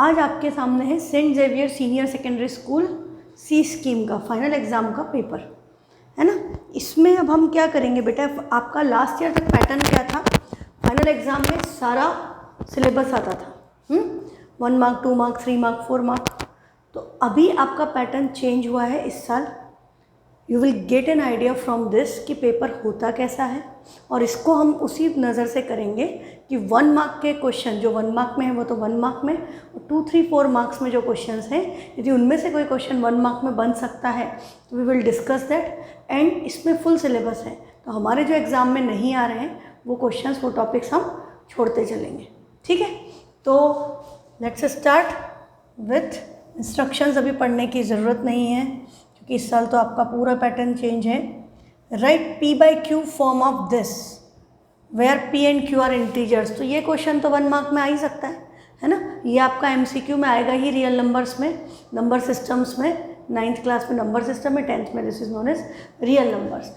आज आपके सामने है Saint Xavier senior secondary school C scheme का फाइनल एग्ज़ाम का पेपर, है ना। इसमें अब हम क्या करेंगे बेटा, आपका लास्ट ईयर तक पैटर्न क्या था, फाइनल एग्ज़ाम में सारा सिलेबस आता था, 1 मार्क 2 मार्क 3 मार्क 4 मार्क। तो अभी आपका पैटर्न चेंज हुआ है इस साल। You will get an idea from this कि पेपर होता कैसा है, और इसको हम उसी नज़र से करेंगे कि 1 मार्क के क्वेश्चन जो 1 मार्क में है वो तो 1 मार्क में, और 2 3 4 मार्क्स में जो क्वेश्चंस हैं यदि उनमें से कोई क्वेश्चन 1 मार्क में बन सकता है तो we will discuss that. And इसमें फुल सिलेबस है, तो हमारे जो एग्ज़ाम में नहीं आ रहे हैं वो क्वेश्चंस वो टॉपिक्स हम छोड़ते चलेंगे, ठीक है। तो लेट्स स्टार्ट विथ इंस्ट्रक्शंस। अभी पढ़ने की ज़रूरत नहीं है क्योंकि इस साल तो आपका पूरा पैटर्न चेंज है। Right P by Q form of this where P and Q are integers. तो ये क्वेश्चन तो 1 मार्क में आ ही सकता है ना। ये आपका MCQ में आएगा ही, रियल नंबर्स में, नंबर सिस्टम्स में, 9th क्लास में नंबर सिस्टम में, 10th में this is known as real numbers.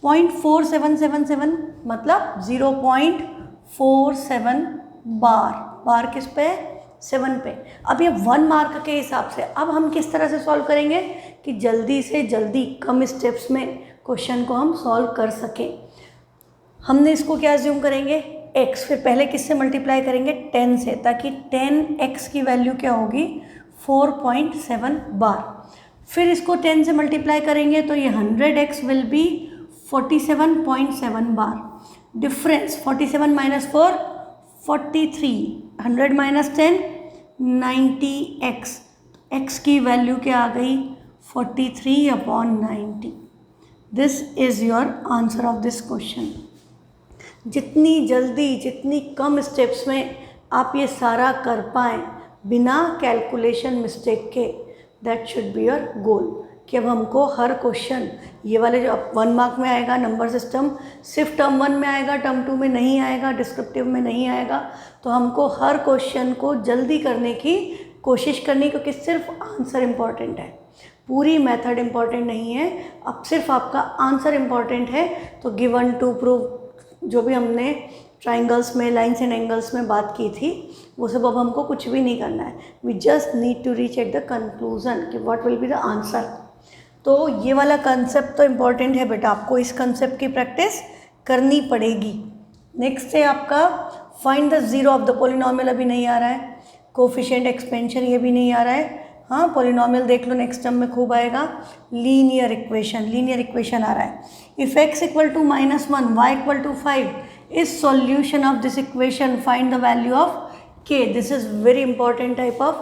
0.4777 मतलब 0.47 बार किस पे, 7 पे। अब ये 1 मार्क के हिसाब से अब हम किस तरह से सॉल्व करेंगे कि जल्दी से जल्दी कम स्टेप्स में क्वेश्चन को हम सॉल्व कर सकें। हमने इसको क्या अज्यूम करेंगे, x, फिर पहले किससे मल्टीप्लाई करेंगे, 10 से, ताकि 10x की वैल्यू क्या होगी, 4.7 बार। फिर इसको 10 से मल्टीप्लाई करेंगे तो ये 100x will be 47.7 bar. Difference 47 minus 4 43, 100 minus 10 90x, x की वैल्यू क्या आ गई 43/90। This is your answer of this question. जितनी जल्दी जितनी कम स्टेप्स में आप ये सारा कर पाएँ बिना कैलकुलेशन मिस्टेक के, that should be your goal. कि अब हमको हर क्वेश्चन, ये वाले जो अब 1 मार्क में आएगा नंबर सिस्टम, सिर्फ टर्म 1 में आएगा, टर्म 2 में नहीं आएगा, डिस्क्रिप्टिव में नहीं आएगा, तो हमको हर क्वेश्चन को जल्दी करने की कोशिश करनी, क्योंकि सिर्फ आंसर इम्पॉर्टेंट है, पूरी मेथड इम्पॉर्टेंट नहीं है। अब सिर्फ आपका आंसर इम्पॉर्टेंट है। तो गिवन टू प्रूव जो भी हमने ट्राइंगल्स में, लाइन्स एंड एंगल्स में बात की थी, वो सब अब हमको कुछ भी नहीं करना है। We just need to reach at the conclusion कि what will be the answer. तो ये वाला कंसेप्ट तो इम्पॉर्टेंट है बेटा, आपको इस कंसेप्ट की प्रैक्टिस करनी पड़ेगी। नेक्स्ट है आपका find the zero of the polynomial. अभी नहीं आ रहा है। कोफिशिएंट एक्सपेंशन ये भी नहीं आ रहा है। हाँ, पॉलिनॉमियल देख लो, नेक्स्ट टर्म में खूब आएगा। लीनियर इक्वेशन आ रहा है। If x equal to -1 y equal to 5 is solution of this equation, find the value of k। This is very important type of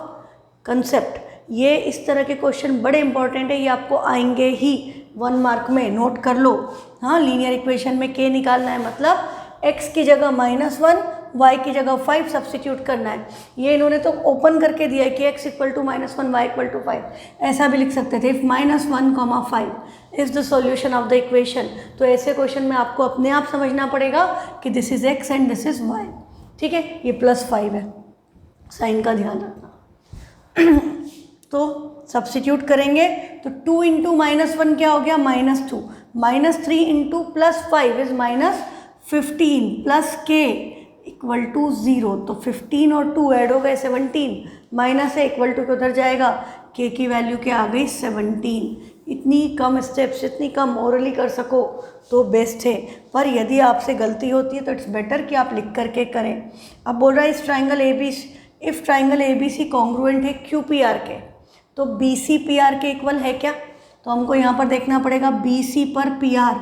concept. ये इस तरह के क्वेश्चन बड़े इंपॉर्टेंट है, ये आपको आएंगे ही 1 मार्क में, नोट कर लो। हाँ, लीनियर इक्वेशन में k निकालना है, मतलब x की जगह -1, y की जगह 5 सब्स्टिट्यूट करना है। ये इन्होंने तो ओपन करके दिया है कि x equal to -1 y equal to 5। ऐसा भी लिख सकते थे, if -1, 5 is the solution of the equation. तो ऐसे क्वेश्चन में आपको अपने आप समझना पड़ेगा कि this is x and this is y, ठीक है। ये +5 है, साइन का ध्यान रखना। तो सब्स्टिट्यूट करेंगे तो 2 इंटू -1 क्या हो गया, -2, -3 into +5 is -15 plus k equal to 0। तो 15 और 2 ऐड हो गए 17, माइनस है इक्वल टू के उधर जाएगा, k की वैल्यू क्या आ गई 17। इतनी कम स्टेप्स, इतनी कम ओरली कर सको तो बेस्ट है, पर यदि आपसे गलती होती है तो इट्स बेटर कि आप लिख करके करें। अब बोल रहा है इस triangle if triangle ABC congruent है QPR के, तो BC PR के इक्वल है क्या। तो हमको यहाँ पर देखना पड़ेगा BC पर PR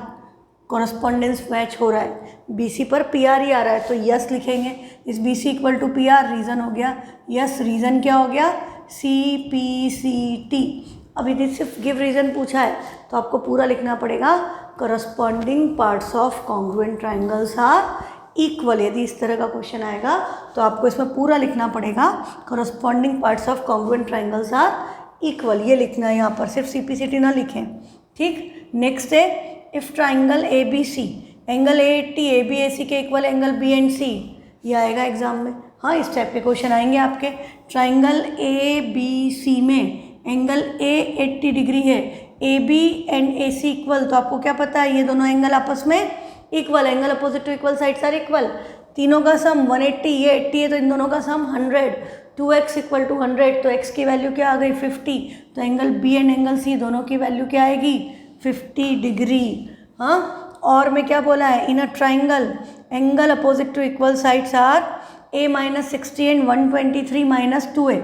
कॉरस्पॉन्डेंस मैच हो रहा है, BC पर PR ही आ रहा है, तो यस लिखेंगे। इस BC equal to PR, reason हो गया यस। रीज़न क्या हो गया, CPCT। अब यदि सिर्फ गिव रीज़न पूछा है तो आपको पूरा लिखना पड़ेगा, corresponding parts of congruent triangles are equal. यदि इस तरह का क्वेश्चन आएगा तो आपको इसमें पूरा लिखना पड़ेगा, corresponding parts of congruent triangles are equal. ये लिखना है यहाँ पर, सिर्फ CPCT ना लिखें, ठीक। नेक्स्ट है if triangle ABC angle AT ABAC के equal angle B and C। ये आएगा एग्जाम में। हाँ, इस टाइप के क्वेश्चन आएंगे आपके। ट्राइंगल ABC में एंगल A 80 डिग्री है, AB एंड AC इक्वल, तो आपको क्या पता है ये दोनों एंगल आपस में equal, angle opposite to equal sides are equal. तीनों का सम 180, ये 80 है तो इन दोनों का सम 100, 2x इक्वल टू 100, तो x की वैल्यू क्या आ गई 50, तो angle B and angle C दोनों की वैल्यू क्या आएगी 50 डिग्री। हाँ, और में क्या बोला है, in a triangle angle opposite to equal sides are a minus 60 and 123 minus 2a।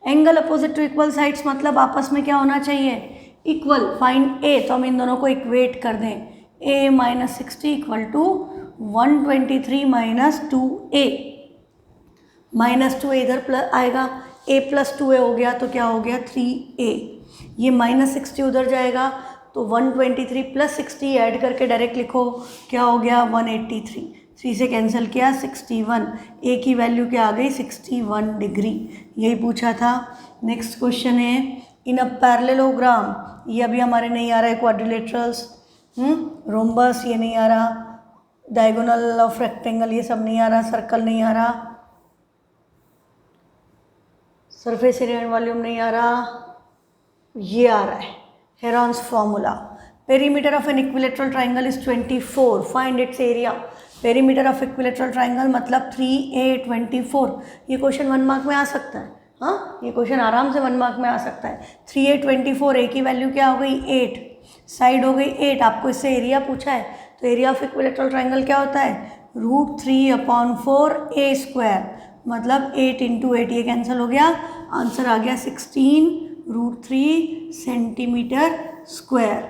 Angle opposite to equal sides मतलब आपस में क्या होना चाहिए, इक्वल। फाइंड a, तो हम इन दोनों को इक्वेट कर दें, a minus 60 equal to 123 minus 2a। Minus 2a इधर प्लस आएगा, a प्लस 2a हो गया तो क्या हो गया 3a। ये माइनस 60 उधर जाएगा तो 123 प्लस 60 ऐड करके डायरेक्ट लिखो, क्या हो गया 183। 3 से कैंसिल किया 61, a की वैल्यू क्या आ गई 61 डिग्री। यही पूछा था। नेक्स्ट क्वेश्चन है इन अ पैरेललोग्राम, ये अभी हमारे नहीं आ रहा है, क्वाड्रिलेटरल्स, रोम्बस ये नहीं आ रहा, डायगोनल ऑफ रेक्टेंगल ये सब नहीं आ रहा, सर्कल नहीं आ रहा, सरफेस एरिया एंड वॉल्यूम नहीं आ रहा, ये आ रहा है Heron's formula. Perimeter of an equilateral triangle is 24, find its area. Perimeter of equilateral triangle मतलब 3a 24। ये क्वेश्चन 1 मार्क में आ सकता है। हाँ, ये क्वेश्चन आराम से 1 मार्क में आ सकता है। 3a 24, a की वैल्यू क्या हो गई 8, साइड हो गई 8, आपको इससे एरिया पूछा है, तो एरिया ऑफ इक्विलेटरल ट्राइंगल क्या होता है √3/4a², मतलब 8 × 8, ये कैंसिल हो गया, आंसर आ गया 16√3 सेंटीमीटर स्क्वायर,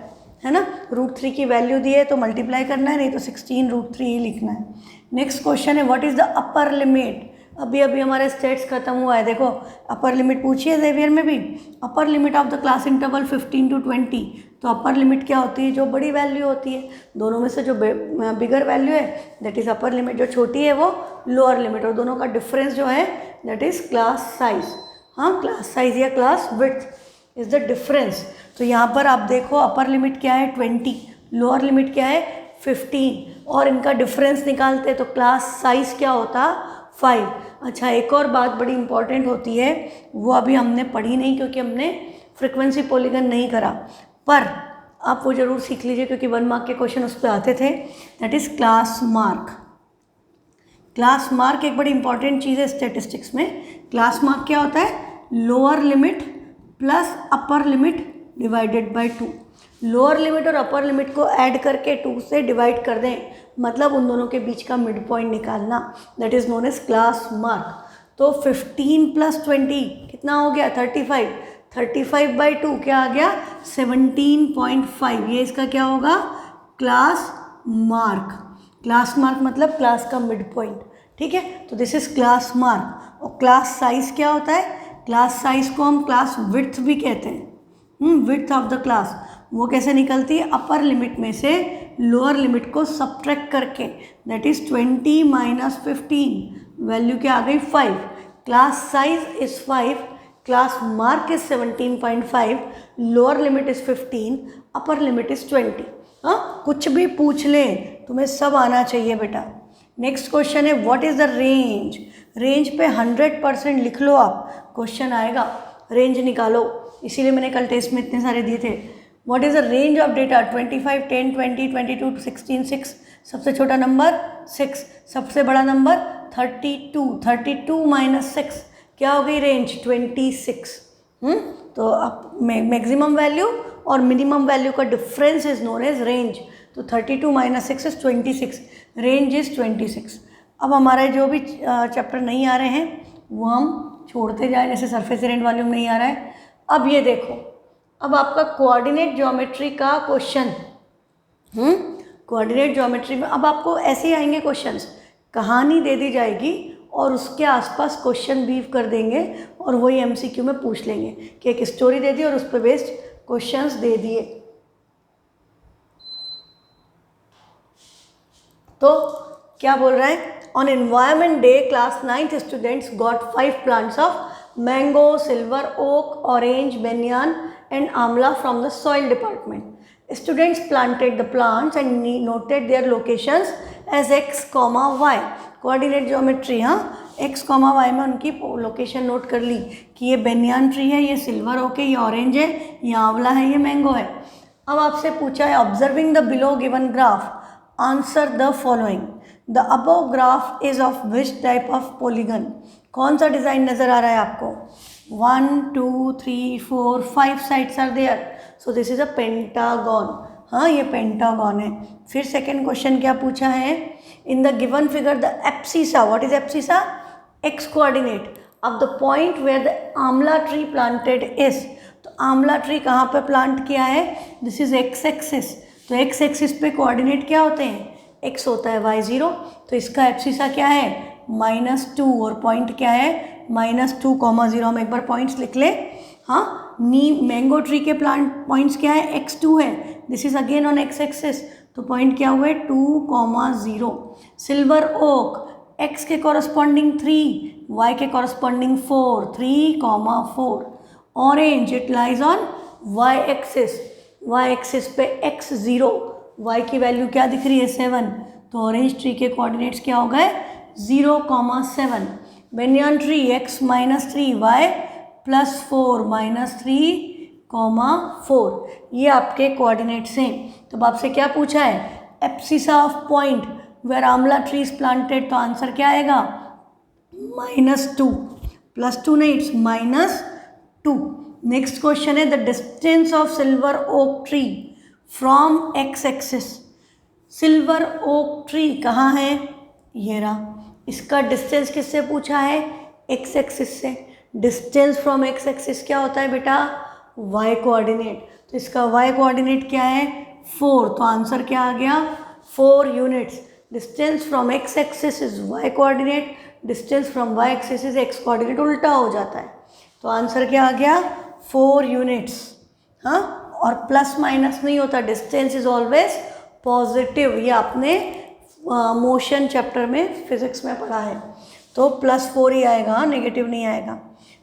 है ना। √3 की वैल्यू दी है तो मल्टीप्लाई करना है, नहीं तो 16√3 ही लिखना है। नेक्स्ट क्वेश्चन है what is the upper limit. अभी अभी हमारे स्टेट्स खत्म हुआ है, देखो अपर लिमिट पूछी है जेवियर में भी। Upper limit of the class interval 15 to 20, तो अपर लिमिट क्या होती है, जो बड़ी वैल्यू होती है, दोनों में से जो बिगर वैल्यू है दैट इज़ अपर लिमिट, जो छोटी है वो लोअर लिमिट, और दोनों का डिफरेंस जो है दैट इज़ क्लास साइज। हाँ, क्लास साइज या class width is the difference. तो यहाँ पर आप देखो अपर लिमिट क्या है 20, लोअर लिमिट क्या है 15, और इनका डिफरेंस निकालते तो क्लास साइज क्या होता 5। अच्छा, एक और बात बड़ी इंपॉर्टेंट होती है, वो अभी हमने पढ़ी नहीं क्योंकि हमने फ्रीक्वेंसी पॉलीगन नहीं करा, पर आप वो ज़रूर सीख लीजिए क्योंकि 1 मार्क के क्वेश्चन उस पर आते थे, that is class mark. Class mark एक बड़ी इंपॉर्टेंट चीज़ है स्टैटिस्टिक्स में। क्लास मार्क क्या होता है, lower limit plus upper limit divided by 2। Lower limit और अपर लिमिट को ऐड करके 2 से डिवाइड कर दें, मतलब उन दोनों के बीच का मिड पॉइंट निकालना, that is known as class mark. तो 15 + 20 कितना हो गया 35, 35/2 क्या आ गया 17.5, ये इसका क्या होगा क्लास मार्क। क्लास मार्क मतलब क्लास का मिड पॉइंट, ठीक है। तो दिस इज क्लास मार्क। और क्लास साइज क्या होता है, क्लास साइज को हम क्लास विड्थ भी कहते हैं, विड्थ ऑफ द क्लास। वो कैसे निकलती है, अपर लिमिट में से लोअर लिमिट को सब्ट्रैक्ट करके, दैट इज 20 - 15, वैल्यू क्या आ गई 5। Class size is 5, class mark is 17.5, lower limit is 15, upper limit is 20। हाँ, कुछ भी पूछ ले तुम्हें सब आना चाहिए बेटा। नेक्स्ट क्वेश्चन है what is the range. Range पे 100% लिख लो आप, क्वेश्चन आएगा रेंज निकालो, इसीलिए मैंने कल टेस्ट में इतने सारे दिए थे। What is the range of data, 25, 10, 20, 22, 16, 6, सबसे छोटा नंबर 6, सबसे बड़ा नंबर 32, 32 - 6 क्या हो गई रेंज 26। तो अब मैक्सिमम वैल्यू और मिनिमम वैल्यू का difference is known as range. तो 32 - 6 इज 26, रेंज इज 26। अब हमारे जो भी चैप्टर नहीं आ रहे हैं वो हम छोड़ते जाए, जैसे सरफेस एरिया एंड वॉल्यूम नहीं आ रहा है। अब ये देखो, अब आपका कोऑर्डिनेट ज्योमेट्री का क्वेश्चन, कोऑर्डिनेट ज्योमेट्री में अब आपको ऐसे ही आएंगे क्वेश्चंस, कहानी दे दी जाएगी और उसके आसपास क्वेश्चन वीव कर देंगे और वही एमसीक्यू में पूछ लेंगे कि एक स्टोरी दे दी और उस पर बेस्ड क्वेश्चंस दे दिए। तो क्या बोल रहा है, on environment day class 9th students got 5 plants of mango, silver oak, orange, banyan and amla from the soil department. Students planted the plants and noted their locations as x, y. Coordinate geometry, हाँ, x, y में उनकी location note कर ली कि ये बेनियान tree है, ये silver okay है, ये ऑरेंज है, ये आंवला है, ये मैंगो है. अब आपसे पूछा है observing the below given graph answer the following. The above graph is of which type of polygon? कौन सा डिज़ाइन नज़र आ रहा है आपको? 1 2 3 4 5 sides are there, so this is a pentagon. हाँ, ये पेंटागन है। फिर सेकेंड क्वेश्चन क्या पूछा है? In the given figure the abscissa, what is abscissa? X coordinate of the point where the amla tree planted is. तो आंवला ट्री कहाँ पर प्लांट किया है? This is x axis. तो एक्स एक्सिस पे कोऑर्डिनेट क्या होते हैं? एक्स होता है, वाई 0। तो इसका एब्सिसा क्या है? -2, और पॉइंट क्या है? -2, हम एक बार पॉइंट्स लिख ले। हाँ, मैंगो ट्री के प्लांट पॉइंट्स क्या है? x2 है, this is again on x axis, तो पॉइंट क्या हुए? 2, 0। सिल्वर ओक x के कॉरस्पॉन्डिंग 3, y के corresponding 4, 3, 4। Orange it lies on y axis, y axis पे x0, y की वैल्यू क्या दिख रही है? 7। तो ऑरेंज ट्री के कोऑर्डिनेट्स क्या हो गए? 0, 7। बेनियान ट्री x -3, y +4 -3, 4, ये आपके कोऑर्डिनेट्स हैं। तो अब आपसे क्या पूछा है? Abscissa of point where amla tree is planted, तो आंसर क्या आएगा? -2, +2 नहीं, इट्स -2। नेक्स्ट क्वेश्चन है the distance of silver oak tree from x axis. Silver oak tree कहाँ है? ये रहा। इसका डिस्टेंस किससे पूछा है? एक्स एक्सिस से। डिस्टेंस फ्रॉम एक्स एक्सिस क्या होता है बेटा? Y coordinate. तो इसका वाई कोऑर्डिनेट क्या है? 4। तो आंसर क्या आ गया? 4 units. Distance from x axis is y coordinate, distance from y axis is x coordinate, उल्टा हो जाता है। तो आंसर क्या आ गया? 4 यूनिट्स। हाँ, और प्लस माइनस नहीं होता, डिस्टेंस इज ऑलवेज पॉजिटिव। ये आपने मोशन चैप्टर में फिजिक्स में पढ़ा है। तो +4 ही आएगा, नेगेटिव नहीं आएगा।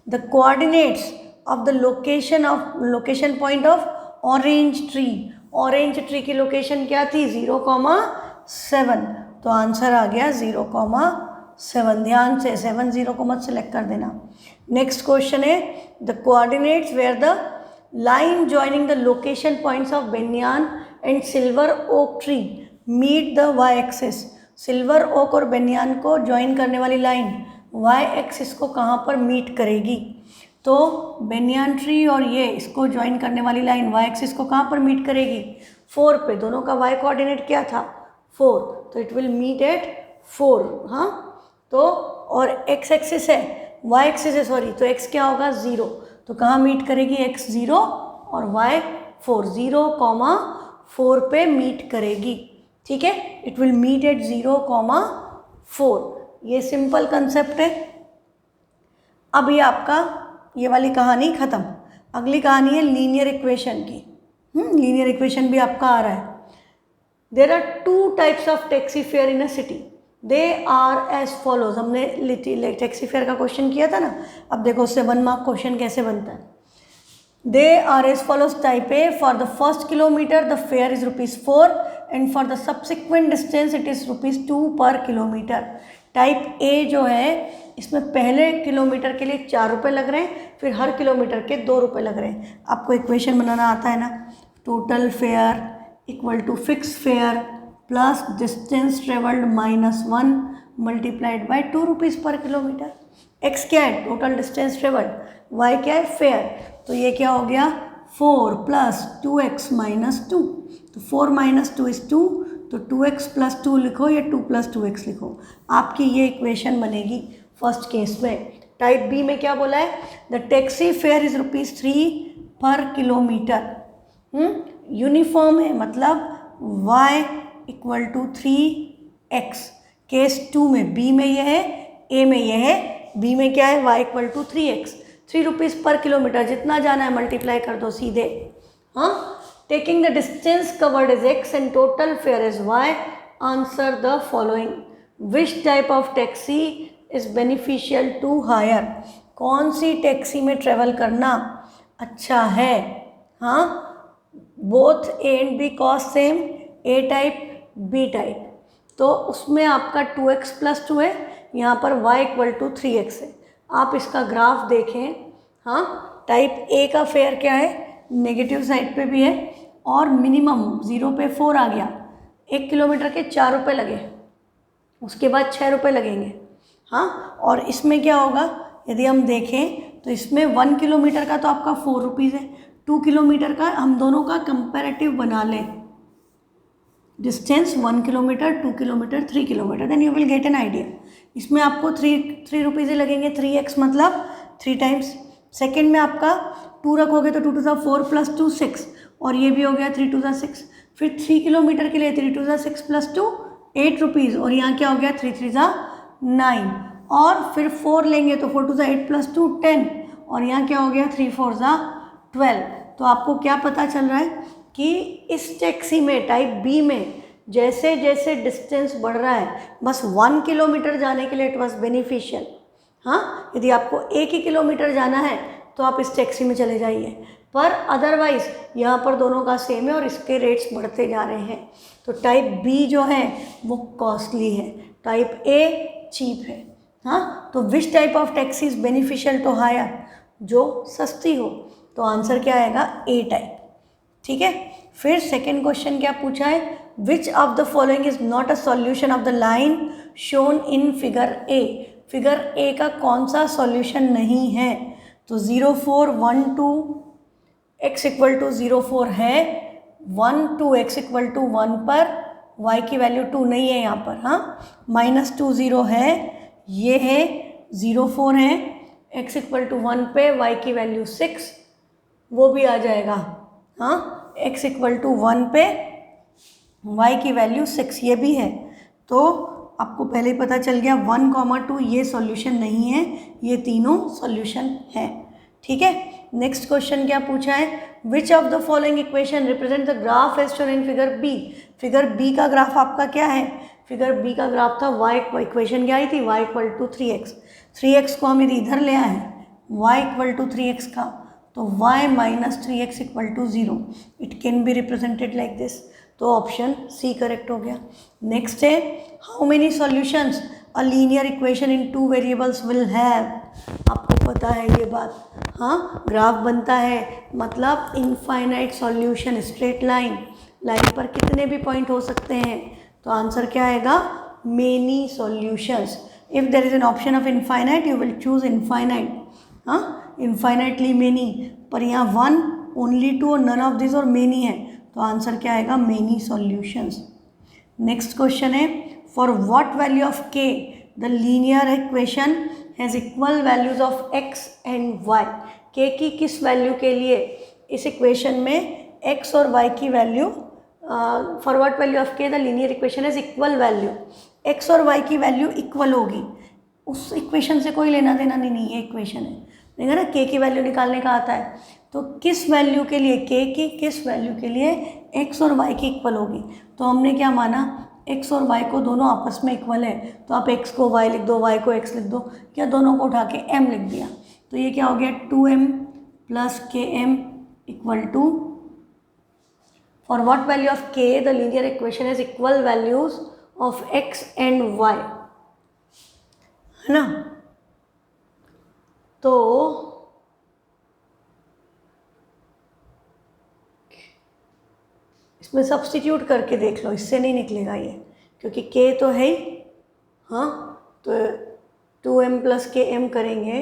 The coordinates of the location point of orange tree. Orange tree की लोकेशन क्या थी? 0,7। तो आंसर आ गया 0,7। ध्यान से 7 0 को मत सेलेक्ट कर देना। नेक्स्ट क्वेश्चन है the coordinates where the line joining the location points of banyan and silver oak tree meet the Y axis. Silver oak और बेनियान को ज्वाइन करने वाली लाइन वाई एक्सिस को कहाँ पर मीट करेगी? तो बेनियान ट्री और ये इसको ज्वाइन करने वाली लाइन वाई एक्सिस को कहाँ पर मीट करेगी? 4 पे। दोनों का वाई कोऑर्डिनेट क्या था? 4, तो इट विल मीट एट 4। हाँ, तो और एक्स एक्सिस है, वाई एक्सिस है सॉरी, तो एक्स क्या होगा? 0। तो कहाँ मीट करेगी? एक्स 0 और वाई 4, 0,4 पे मीट करेगी। ठीक है, इट विल मीट एट 0,4। ये सिंपल कंसेप्ट है। अब ये आपका ये वाली कहानी ख़त्म। अगली कहानी है लीनियर इक्वेशन की। लीनियर इक्वेशन भी आपका आ रहा है। There are 2 types of taxi fare in a city, they are as follows. हमने टैक्सी फेयर का क्वेश्चन किया था ना, अब देखो उससे 1 मार्क क्वेश्चन कैसे बनता है। They are as follows. Type A, for the first kilometre the fare is ₹4 and for the subsequent distance it is ₹2 per kilometre. Type A जो है इसमें पहले किलोमीटर के लिए ₹4 लग रहे हैं, फिर हर किलोमीटर के ₹2 लग रहे हैं। आपको इक्वेशन बनाना आता है ना? Total fare equal to fix fare plus distance travelled -1 multiplied by ₹2 per kilometre. X क्या है? Total distance travelled. वाई क्या है? फेयर। तो ये क्या हो गया? 4 + 2x - 2। तो 4 - 2 इज 2, तो 2x + 2 लिखो या 2 + 2x लिखो। आपकी ये इक्वेशन बनेगी फर्स्ट केस में। टाइप बी में क्या बोला है? द टैक्सी फेयर इज ₹3 पर किलोमीटर। यूनिफॉर्म है, मतलब y = 3x। केस 2 में, बी में यह है, ए में यह है, बी में क्या है? y = 3x। ₹3 पर किलोमीटर, जितना जाना है मल्टीप्लाई कर दो सीधे। हाँ, taking the distance covered is x and total fare is y, answer the following. Which type of taxi is beneficial to hire? कौन सी टैक्सी में ट्रेवल करना अच्छा है? हाँ, both A and B cost same, A type B type. तो उसमें आपका 2x + 2 है, यहाँ पर y = 3x है। आप इसका ग्राफ देखें। हाँ, टाइप ए का फेयर क्या है? नेगेटिव साइड पे भी है और मिनिमम 0 पे 4 आ गया। 1 किलोमीटर के ₹4 लगे। उसके बाद 6 रुपये लगेंगे। हाँ, और इसमें क्या होगा, यदि हम देखें तो इसमें 1 किलोमीटर का तो आपका 4 रुपीज़ है, 2 किलोमीटर का हम दोनों का कंपैरेटिव बना लें, distance 1 kilometre, 2 kilometre, 3 kilometre, then you will get an idea. इसमें आपको 3 रुपीज़ लगेंगे, 3x मतलब 3 टाइम्स। सेकेंड में आपका 2 रखोगे तो 2 टू ज़ा 4 प्लस 2 6, और ये भी हो गया 3 टू ज़ा 6। फिर 3 किलोमीटर के लिए 3 टू ज़ा 6 प्लस 2 8 रुपीज़, और यहाँ क्या हो गया 3 3 ज़ा 9, और फिर 4 लेंगे तो 4 टू ज़ा 8 प्लस 2 10, और यहाँ क्या हो गया 3 4 ज़ा 12। तो आपको क्या पता चल रहा है कि इस टैक्सी में टाइप बी में जैसे जैसे डिस्टेंस बढ़ रहा है, बस 1 किलोमीटर जाने के लिए इट वॉज बेनिफिशियल। हाँ, यदि आपको 1 ही किलोमीटर जाना है तो आप इस टैक्सी में चले जाइए, पर अदरवाइज यहाँ पर दोनों का सेम है और इसके रेट्स बढ़ते जा रहे हैं। तो टाइप बी जो है वो कॉस्टली है, टाइप ए चीप है। हाँ, तो which type of taxi is beneficial to hire, जो सस्ती हो। तो आंसर क्या आएगा, ए टाइप। ठीक है, फिर सेकेंड क्वेश्चन क्या पूछा है, which of the following is not a solution of the line shown in figure A. Figure A का कौन सा सॉल्यूशन नहीं है, तो 0 4 1 2 x इक्वल टू 0 4 है, 1 2 x इक्वल टू 1 पर y की वैल्यू 2 नहीं है यहाँ पर। हाँ, -2 0 है, ये है 0 4 है, x इक्वल टू 1 पे y की वैल्यू 6, वो भी आ जाएगा। हाँ, x इक्वल टू 1 पे y की वैल्यू 6, ये भी है। तो आपको पहले ही पता चल गया 1, 2 ये सॉल्यूशन नहीं है, ये तीनों सॉल्यूशन है। ठीक है, नेक्स्ट क्वेश्चन क्या पूछा है, which of the following equation represent the graph as shown in figure B. Figure B का ग्राफ आपका क्या है, फिगर बी का ग्राफ था y, इक्वेशन क्या आई थी, y equal to 3x। 3x को हम यदि इधर ले आए, y इक्वल टू 3x का, तो y minus 3x equal to 0, it can be represented like this. तो ऑप्शन सी करेक्ट हो गया। नेक्स्ट है, how many solutions a linear equation in 2 variables will have. आपको पता है ये बात। हाँ, ग्राफ बनता है मतलब infinite solution, straight line, line पर कितने भी पॉइंट हो सकते हैं। तो आंसर क्या आएगा, many solutions. If there is an option of infinite you will choose infinite. हाँ, इनफाइनाइटली मेनी, पर यहाँ 1 ओनली 2 और नन ऑफ दिस और मेनी है, तो आंसर क्या आएगा, मेनी सॉल्यूशंस। नेक्स्ट क्वेश्चन है, फॉर व्हाट वैल्यू ऑफ के the linear equation has equal values of x and y। K की किस वैल्यू के लिए इस इक्वेशन में x और y की value, for what value of के the linear equation has equal value, x और y की वैल्यू इक्वल होगी। उस इक्वेशन से कोई लेना देना नहीं, ये इक्वेशन है, देखा ना, के की वैल्यू निकालने का आता है। तो किस वैल्यू के लिए, के की किस वैल्यू के लिए x और y की इक्वल होगी। तो हमने क्या माना, x और y को दोनों आपस में इक्वल है, तो आप x को y लिख दो, y को x लिख दो, या दोनों को उठा के m लिख दिया। तो ये क्या हो गया, 2m plus km equal to, for what value of k the linear equation is equal values of x and y, है ना। तो इसमें सब्स्टिट्यूट करके देख लो, इससे नहीं निकलेगा ये, क्योंकि k तो है ही। हाँ, तो 2m प्लस km करेंगे,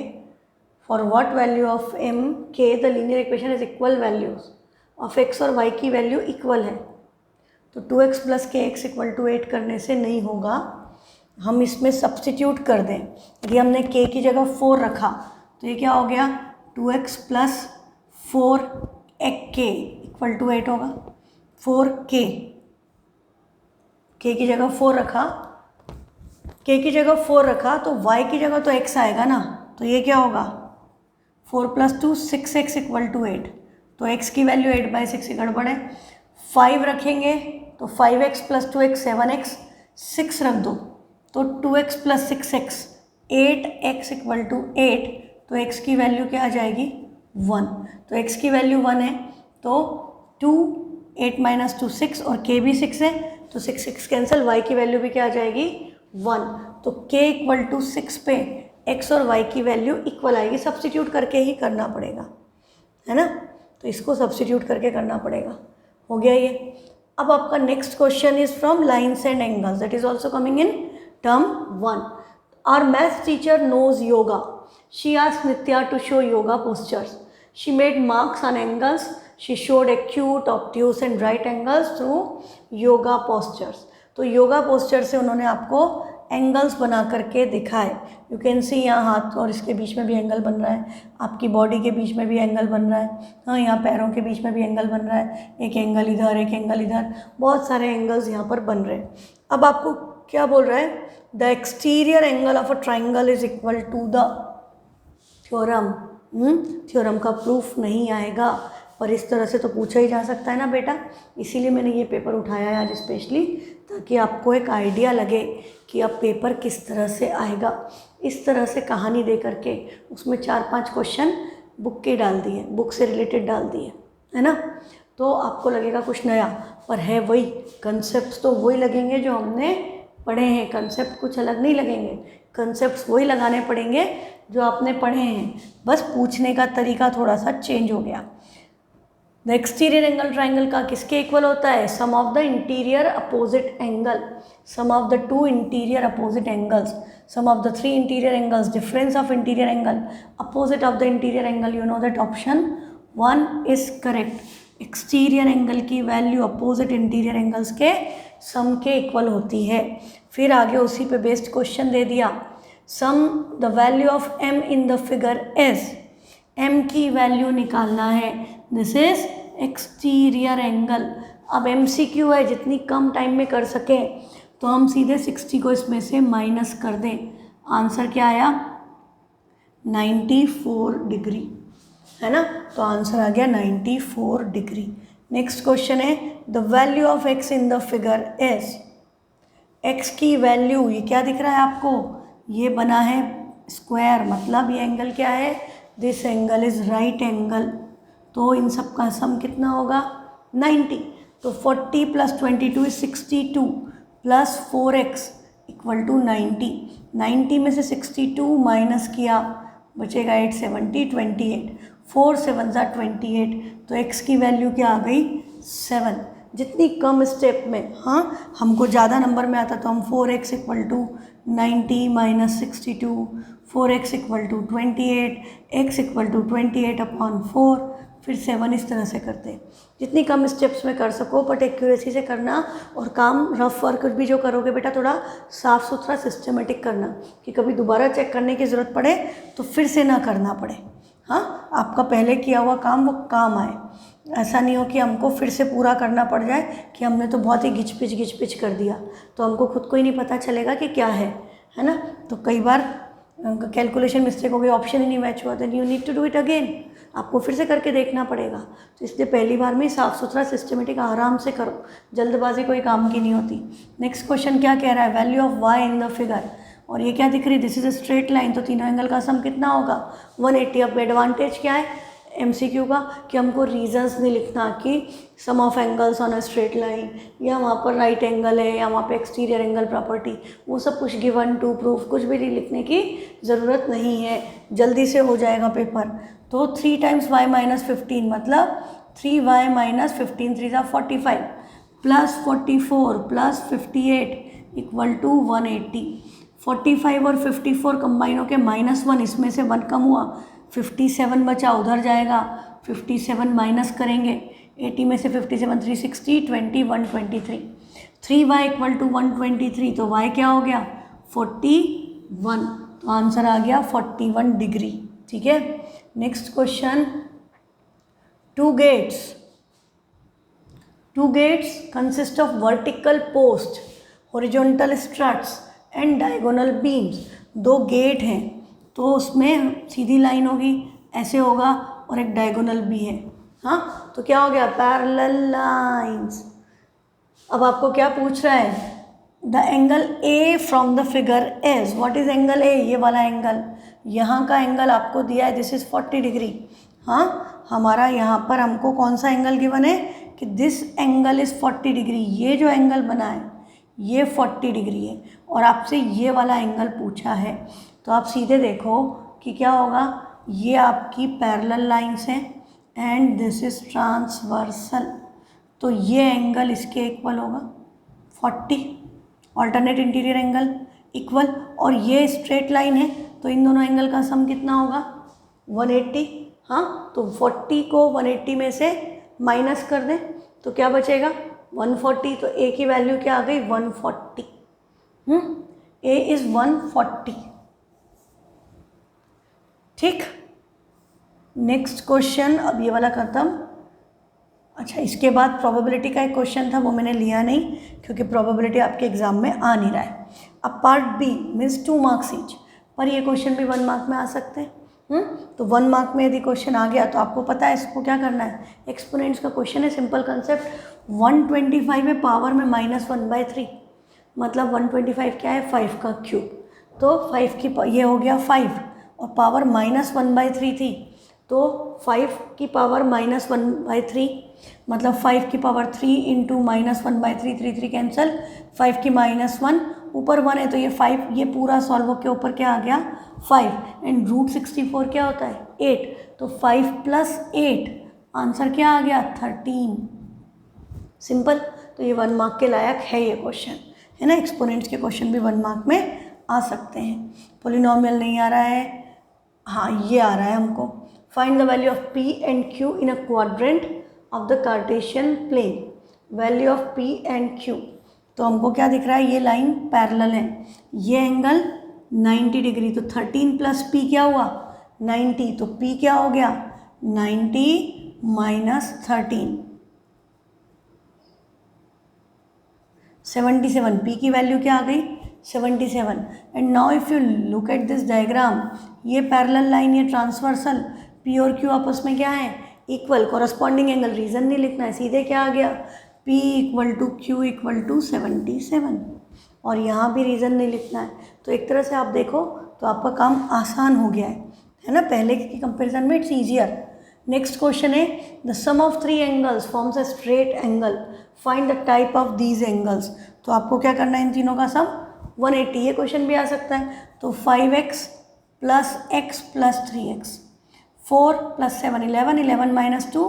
for what value of m k the linear equation is equal values of x और y की वैल्यू इक्वल है। तो 2x plus kx equal to 8 करने से नहीं होगा, हम इसमें सब्स्टिट्यूट कर दें। यदि हमने k की जगह 4 रखा तो ये क्या हो गया, 2x plus 4k equal to 8 होगा। 4k, k की जगह 4 रखा, k की जगह 4 रखा तो y की जगह तो x आएगा ना, तो ये क्या होगा, 4 प्लस 2 6x इक्वल टू 8। तो x की वैल्यू 8/6 की गड़बड़ है। 5 रखेंगे तो 5x प्लस 2x 7x, 6 रख दो तो 2x plus 6x 8x equal to 8। तो x की वैल्यू क्या आ जाएगी, 1। तो x की वैल्यू 1 है, तो 2 8 माइनस 2 6 और k भी 6 है, तो 6 6 कैंसिल, y की वैल्यू भी क्या आ जाएगी, 1। तो k इक्वल टू 6 पे x और y की वैल्यू इक्वल आएगी। सब्स्टिट्यूट करके ही करना पड़ेगा, है ना, तो इसको सब्स्टिट्यूट करके करना पड़ेगा। हो गया ये। अब आपका next question is from lines and angles, that is also coming in Term 1. Our math teacher knows yoga. She asked Nitya to show yoga postures. She made marks on angles. She showed acute, obtuse and right angles through yoga postures. तो yoga posture से उन्होंने आपको angles बना करके दिखाए. You can see यहाँ हाथ और इसके बीच में भी एंगल बन रहा है, आपकी बॉडी के बीच में भी एंगल बन रहा है, हाँ यहाँ पैरों के बीच में भी एंगल बन रहा है, एक एंगल इधर एक एंगल इधर, बहुत सारे एंगल्स यहाँ पर बन रहे हैं. अब आपको क्या बोल रहा है, the exterior angle of a triangle is equal to the theorem. Theorem का प्रूफ नहीं आएगा, पर इस तरह से तो पूछा ही जा सकता है ना बेटा, इसीलिए मैंने ये पेपर उठाया है आज स्पेशली, ताकि आपको एक आइडिया लगे कि अब पेपर किस तरह से आएगा. इस तरह से कहानी दे करके उसमें 4-5 क्वेश्चन बुक के डाल दिए, बुक से रिलेटेड डाल दिए, है ना. तो आपको लगेगा कुछ नया, पर है वही, कंसेप्ट तो वही लगेंगे जो हमने पढ़े हैं, कंसेप्ट कुछ अलग नहीं लगेंगे, कंसेप्ट वही लगाने पड़ेंगे जो आपने पढ़े हैं, बस पूछने का तरीका थोड़ा सा चेंज हो गया. द एक्सटीरियर एंगल ट्राइंगल का किसके इक्वल होता है, sum of the interior opposite angle, sum of the 2 interior opposite angles, sum of the 3 interior angles, difference of interior angle, opposite of the interior angle. You know that option 1 is correct. Exterior angle की value opposite interior angles के sum के equal होती है. फिर आगे उसी पे based question दे दिया, sum the value of m in the figure is, m की वैल्यू निकालना है, दिस इज एक्सटीरियर एंगल. अब MCQ है, जितनी कम टाइम में कर सकें तो हम सीधे 60 को इसमें से माइनस कर दें. आंसर क्या आया, 94 डिग्री, है ना. तो आंसर आ गया 94 डिग्री. नेक्स्ट क्वेश्चन है, the value of x in the figure is, x की वैल्यू, ये क्या दिख रहा है आपको, ये बना है स्क्वायर, मतलब ये एंगल क्या है, this angle is right angle. तो इन सब का सम कितना होगा, 90. तो 40 + 22 is 62 plus 4x equal to 90. 90 में से 62 माइनस किया, बचेगा 8 70 28, 4 7 28. तो x की वैल्यू क्या आ गई, 7. जितनी कम स्टेप में, हाँ हमको ज़्यादा नंबर में आता तो हम 4x equal to 90 minus 62, 4x equal to 28, x equal to 28/4, फिर 7 इस तरह से करते हैं. जितनी कम स्टेप्स में कर सको, बट एक्यूरेसी से करना, और काम रफ वर्क भी जो करोगे बेटा थोड़ा साफ़ सुथरा सिस्टमेटिक करना, कि कभी दोबारा चेक करने की ज़रूरत पड़े तो फिर से ना करना पड़े. हाँ, आपका पहले किया हुआ काम वो काम आए, ऐसा नहीं हो कि हमको फिर से पूरा करना पड़ जाए कि हमने तो बहुत ही घिच पिच कर दिया, तो हमको खुद को ही नहीं पता चलेगा कि क्या है ना. तो कई बार कैलकुलेशन मिस्टेक हो गई, ऑप्शन ही नहीं मैच हुआ, then you need to do it again, आपको फिर से करके देखना पड़ेगा. तो इसलिए पहली बार में साफ़ सुथरा सिस्टमेटिक आराम से करो, जल्दबाजी कोई काम की नहीं होती. नेक्स्ट क्वेश्चन क्या कह रहा है, value of y in the figure, और ये क्या दिख रही है, this is a straight line, तो तीनों एंगल का सम कितना होगा, 180. अब एडवांटेज क्या है MCQ का, कि हमको रीजंस नहीं लिखना कि sum of angles on a straight line, या वहाँ पर राइट एंगल है, या वहाँ पे एक्सटीरियर एंगल प्रॉपर्टी, वो सब कुछ गिवन टू प्रूफ कुछ भी लिखने की ज़रूरत नहीं है, जल्दी से हो जाएगा पेपर. तो 3 × y - 15 मतलब 3y - 15 3 × 45 plus 44 plus 58 equal to 180. 45 और 54 कंबाइन होकर -1, इसमें से 1 कम हुआ, 57 बचा, उधर जाएगा, 57 माइनस करेंगे, 80 में से 57 360 20 123. 3y इक्वल टू 123, तो y क्या हो गया 41. तो आंसर आ गया 41 डिग्री. ठीक है. Next question, two gates consist of vertical post, horizontal struts and diagonal beams. 2 gate हैं, तो उसमें सीधी लाइन होगी, ऐसे होगा, और एक डायगोनल भी है. हाँ, तो क्या हो गया, पैरेलल लाइंस. अब आपको क्या पूछ रहा है, the angle A from the figure is, what is angle A, ये वाला एंगल, यहाँ का एंगल आपको दिया है, दिस इज 40 डिग्री. हाँ, हमारा यहाँ पर हमको कौन सा एंगल गिवन है कि दिस एंगल इज़ 40 डिग्री. ये जो एंगल बना है ये 40 डिग्री है, और आपसे ये वाला एंगल पूछा है. तो आप सीधे देखो कि क्या होगा, ये आपकी पैरेलल लाइंस हैं एंड दिस इज ट्रांसवर्सल, तो ये एंगल इसके इक्वल होगा 40. ऑल्टरनेट इंटीरियर एंगल, इक्वल, और ये स्ट्रेट लाइन है तो इन दोनों एंगल का सम कितना होगा 180। हाँ, तो 40 को 180 में से माइनस कर दें तो क्या बचेगा 140, तो ए की वैल्यू क्या आ गई 140। A is 140। ठीक, नेक्स्ट क्वेश्चन, अब ये वाला खत्म। अच्छा, इसके बाद प्रोबेबिलिटी का एक क्वेश्चन था, वो मैंने लिया नहीं क्योंकि प्रोबेबिलिटी आपके एग्जाम में आ नहीं रहा है। अब part B means 2 marks each, पर ये क्वेश्चन भी 1 मार्क में आ सकते हैं। तो 1 मार्क में यदि क्वेश्चन आ गया तो आपको पता है इसको क्या करना है, एक्सपोनेंट्स का क्वेश्चन है, सिंपल कंसेप्ट। 125 में पावर में -1/3, मतलब 125 क्या है 5 का क्यूब, तो 5 की ये हो गया 5, और पावर -1/3 थी तो 5 की पावर -1/3 मतलब 5 की पावर 3 इंटू -1/3, 3 कैंसिल, 5 की -1, ऊपर 1 है तो ये 5, ये पूरा सॉल्व के ऊपर क्या आ गया 5, एंड √64 क्या होता है 8, तो 5 + 8 आंसर क्या आ गया 13। सिंपल, तो ये 1 मार्क के लायक है ये क्वेश्चन, है ना। एक्सपोनेंट्स के क्वेश्चन भी 1 मार्क में आ सकते हैं। पॉलिनोमियल नहीं आ रहा है, हाँ ये आ रहा है हमको। Find the value of P and Q in a quadrant of the Cartesian plane. Value of P and Q, तो हमको क्या दिख रहा है, ये लाइन पैरेलल है, ये एंगल 90 डिग्री, तो 13 + P क्या हुआ 90, तो P क्या हो गया 90 - 13 77, P की वैल्यू क्या आ गई 77। And now if you look at this diagram, ये पैरेलल लाइन, ये ट्रांसवर्सल, P और Q आपस में क्या है इक्वल, कॉरस्पॉन्डिंग एंगल, रीजन नहीं लिखना है, सीधे क्या आ गया P = Q = 77, और यहाँ भी रीज़न नहीं लिखना है। तो एक तरह से आप देखो तो आपका काम आसान हो गया है ना, पहले की कंपेरिजन में इट्स ईजियर। नेक्स्ट क्वेश्चन है, the sum of 3 angles forms a straight angle, find the type of these angles. तो आपको क्या करना है, इन तीनों का सम 180, ये क्वेश्चन भी आ सकता है। तो 5x + x + 3x, 4 + 7 11, 11 - 2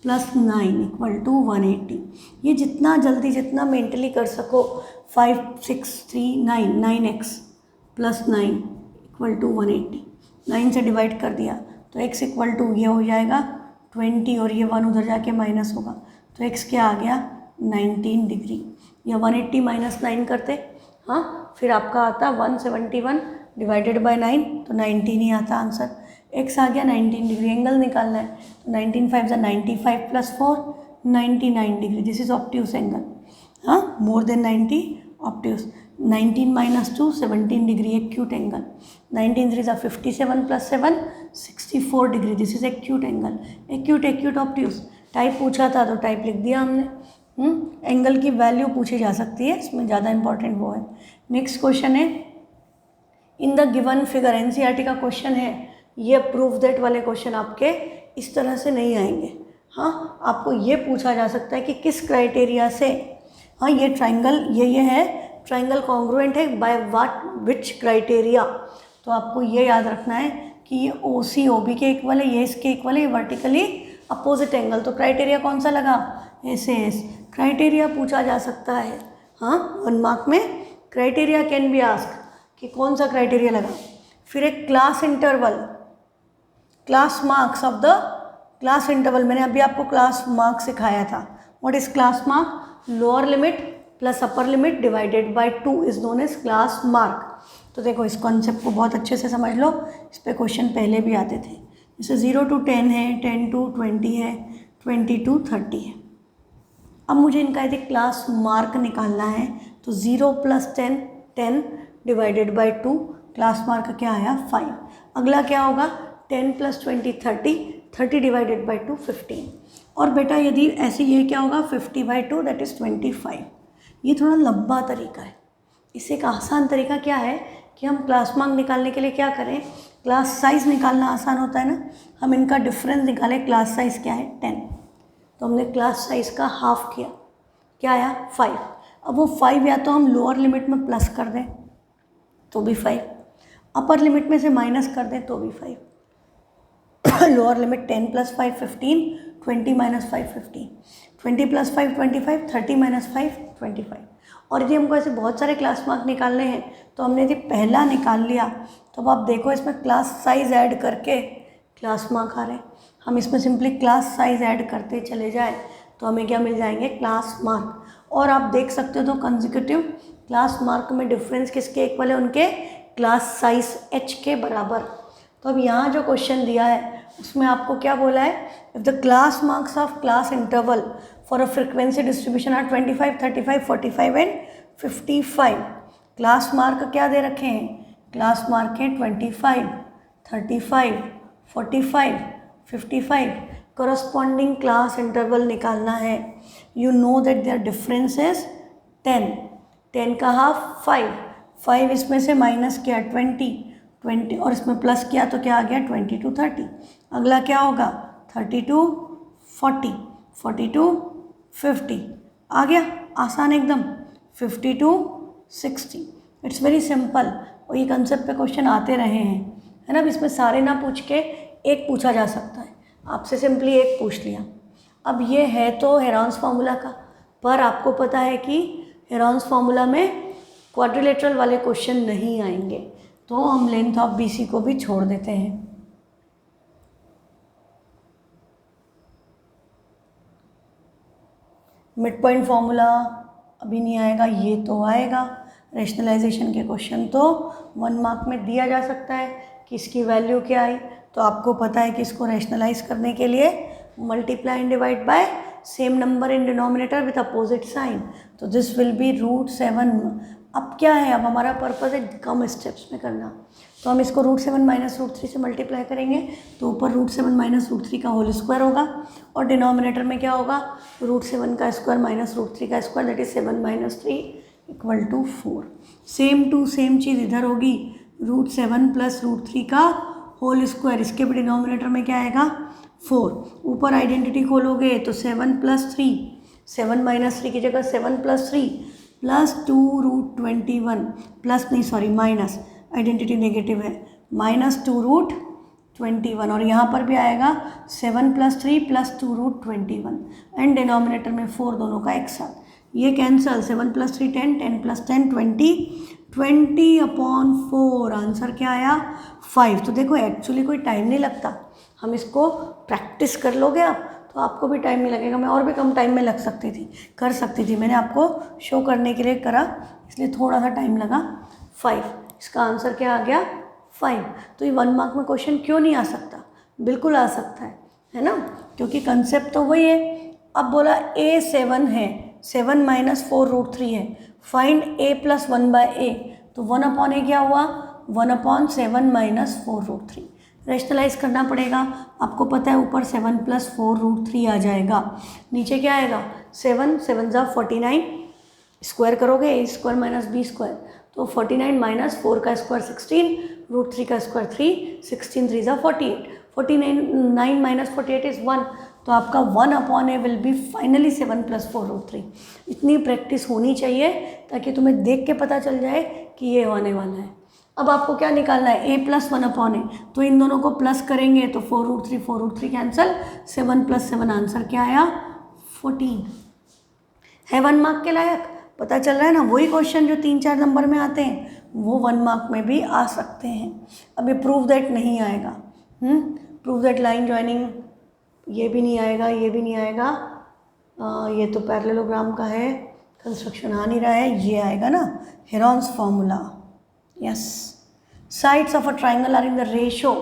+ 9 = 180। ये जितना जल्दी जितना मेंटली कर सको, 5 6 3 9, 9x + 9 = 180, 9 से डिवाइड कर दिया तो x = ये हो जाएगा 20, और ये 1 उधर जाके माइनस होगा, तो x क्या आ गया 19 डिग्री, या 180 - 9 करते, हाँ, फिर आपका आता 171 डिवाइडेड बाय 9, तो 19 ही आता आंसर। x आ गया 19 डिग्री, एंगल निकालना है, तो 19 5 = 95 + 4 99 degree, this is obtuse angle, हाँ, more than 90 obtuse. 19 - 2 17 degree, acute angle. 19 3 = 57 + 7 64 degree, this is acute angle. Acute obtuse, type पूछा था तो टाइप लिख दिया हमने। एंगल की वैल्यू पूछी जा सकती है, इसमें ज़्यादा इंपॉर्टेंट वो है। नेक्स्ट क्वेश्चन है, in the given figure, NCERT का क्वेश्चन है, ये प्रूव दैट वाले क्वेश्चन आपके इस तरह से नहीं आएंगे। हाँ, आपको ये पूछा जा सकता है कि किस क्राइटेरिया से, हाँ ये ट्राइंगल ये है ट्राइंगल कॉन्ग्रुएंट है बाय व्हाट विच क्राइटेरिया, तो आपको ये याद रखना है कि ये OC OB के इक्वल है, ये इसके इक्वल है, ये वर्टिकली अपोजिट एंगल, तो क्राइटेरिया कौन सा लगा SAS। क्राइटेरिया पूछा जा सकता है, हाँ 1 मार्क में क्राइटेरिया कैन बी आस्क्ड कि कौन सा क्राइटेरिया लगा। फिर एक class interval, class marks of the class interval, मैंने अभी आपको क्लास मार्क सिखाया था। What is class mark, lower limit plus upper limit divided by 2 is known as class mark. तो देखो इस कॉन्सेप्ट को बहुत अच्छे से समझ लो, इस पे क्वेश्चन पहले भी आते थे। जैसे 0 to 10 है, 10 to 20 है, 20 to 30 है। अब मुझे इनका यदि क्लास मार्क निकालना है तो 0 + 10 10 डिवाइडेड बाय 2, क्लास मार्क क्या आया 5। अगला क्या होगा 10 + 20 30, 30 डिवाइडेड बाय 2 15। और बेटा यदि ऐसे ये क्या होगा 50/2 दैट इज़ 25। ये थोड़ा लंबा तरीका है, इससे एक आसान तरीका क्या है कि हम क्लास मार्क निकालने के लिए क्या करें, क्लास साइज़ निकालना आसान होता है ना, हम इनका डिफरेंस निकालें। क्लास साइज़ क्या है 10, तो हमने क्लास साइज़ का हाफ किया, क्या आया 5। अब वो 5 या तो हम लोअर लिमिट में प्लस कर दें तो भी 5, अपर लिमिट में से माइनस कर दें तो भी 5। Lower limit 10 + 5 15, 20 - 5 15, 20 + 5 25, 30 - 5 25। और यदि हमको ऐसे बहुत सारे क्लास मार्क निकालने हैं तो हमने यदि पहला निकाल लिया तो अब आप देखो इसमें क्लास साइज ऐड करके क्लास मार्क आ रहे हैं। हम इसमें सिंपली क्लास साइज ऐड करते चले जाए तो हमें क्या मिल जाएंगे, क्लास मार्क। और आप देख सकते हो तो कंसेक्यूटिव क्लास मार्क में डिफरेंस किसके इक्वल है, उनके क्लास साइज h के बराबर। तो अब यहाँ जो क्वेश्चन दिया है उसमें आपको क्या बोला है, if the class marks of class interval for a frequency distribution are 25, 35, 45 and 55। Class mark क्या दे रखे हैं, क्लास मार्क है 25, 35, 45, 55। करस्पॉन्डिंग क्लास इंटरवल निकालना है। You know that their difference is 10, 10 का हाफ 5, 5 इसमें से माइनस किया 20, 20 और इसमें प्लस किया तो क्या आ गया 22, 30। अगला क्या होगा 32, 40, 42, 50 आ गया, आसान एकदम। 52, 60। It's very simple. और ये कंसेप्ट पे क्वेश्चन आते रहे हैं, है ना। अब इसमें सारे ना पूछ के एक पूछा जा सकता है, आपसे सिंपली एक पूछ लिया। अब ये है तो हेरॉन्स फार्मूला का, पर आपको पता है कि हेरॉन्स फार्मूला में क्वाड्रिलेटरल वाले क्वेश्चन नहीं आएंगे, तो हम लेंथ ऑफ BC को भी छोड़ देते हैं। मिड पॉइंट फार्मूला अभी नहीं आएगा, ये तो आएगा। रैशनलाइजेशन के क्वेश्चन तो 1 मार्क में दिया जा सकता है कि इसकी वैल्यू क्या आई, तो आपको पता है कि इसको रैशनलाइज करने के लिए multiply and divide by same number in denominator with opposite sign, तो दिस विल बी √7। अब क्या है, अब हमारा पर्पस है कम स्टेप्स में करना, तो हम इसको √7 माइनस √3 से मल्टीप्लाई करेंगे तो ऊपर √7 माइनस √3 का होल स्क्वायर होगा और डिनोमिनेटर में क्या होगा, √7 का स्क्वायर माइनस √3 का square, that is 7 minus 3 equal to 4। Same to same चीज़ इधर होगी, √7 प्लस √3 का होल स्क्वायर, इसके भी डिनोमिनेटर में क्या आएगा 4। ऊपर आइडेंटिटी खोलोगे तो 7 प्लस 3, 7 माइनस 3 की जगह 7 प्लस 3 प्लस 2√21 प्लस नहीं सॉरी माइनस, आइडेंटिटी नेगेटिव है, माइनस 2√21 और यहाँ पर भी आएगा 7 प्लस 3 प्लस 2√21 एंड डिनोमिनेटर में 4 दोनों का एक साथ, ये कैंसल, 7 प्लस 3 10, 10 प्लस 10 20, 20/4। आंसर क्या आया 5। तो देखो एक्चुअली कोई टाइम नहीं लगता, हम इसको प्रैक्टिस कर लोगे आप तो आपको भी टाइम नहीं लगेगा। मैं और भी कम टाइम में कर सकती थी, मैंने आपको शो करने के लिए करा, इसलिए थोड़ा सा टाइम लगा 5। इसका आंसर क्या आ गया 5। तो ये 1 मार्क में क्वेश्चन क्यों नहीं आ सकता, बिल्कुल आ सकता है ना, क्योंकि कंसेप्ट तो वही है। अब बोला A 7 है, 7 माइनस 4√3 है, फाइंड A प्लस 1/A, तो 1/A क्या हुआ 1/7 माइनस 4√3। रैशनलाइज करना पड़ेगा, आपको पता है ऊपर 7 प्लस 4√3 आ जाएगा, नीचे क्या आएगा 7, 7 ज़ा 49, स्क्वायर करोगे A square minus B square, तो 49 माइनस 4 का स्क्वायर 16, √3 का स्क्वायर 3, 16 3 ज़ा 48, 49 माइनस 48 इज़ 1, तो आपका 1/A will be finally 7 plus 4√3। इतनी प्रैक्टिस होनी चाहिए ताकि तुम्हें देख के पता चल जाए कि ये होने वाला है। अब आपको क्या निकालना है A प्लस 1/A, तो इन दोनों को प्लस करेंगे तो 4√3 कैंसल, 7 प्लस 7 आंसर क्या आया 14। है 1 मार्क के लायक, पता चल रहा है ना, वही क्वेश्चन जो 3-4 नंबर में आते हैं वो 1 मार्क में भी आ सकते हैं। अभी प्रूव दैट नहीं आएगा, प्रूव दैट लाइन ज्वाइनिंग ये भी नहीं आएगा, ये भी नहीं आएगा, ये तो पैरेललोग्राम का है, कंस्ट्रक्शन आ नहीं रहा है, ये आएगा ना Heron's formula. Yes, sides of a triangle are in the ratio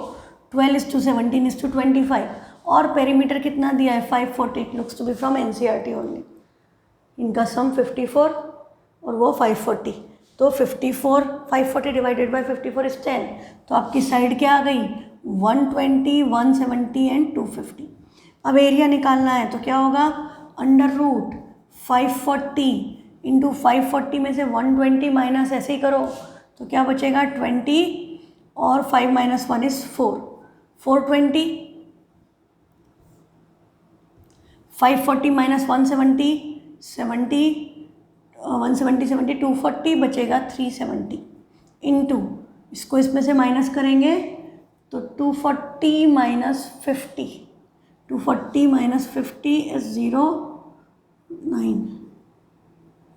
12:17:25 और पेरीमीटर कितना दिया है 540, it looks to be from NCERT only. इनका सम 54 और वो 540, तो 54 540 डिवाइडेड बाय 54 इज 10, तो आपकी साइड क्या आ गई 120, 170 एंड 250। अब एरिया निकालना है तो क्या होगा √540 इंटू 540 में से 120 माइनस ऐसे ही करो तो क्या बचेगा 20 और 5 माइनस 1 इज 4, 420, 540 माइनस 170 70, 170 70 240 बचेगा 370 इंटू इसको इसमें से माइनस करेंगे तो 240 minus 50, 240 minus 50 is 0, 9,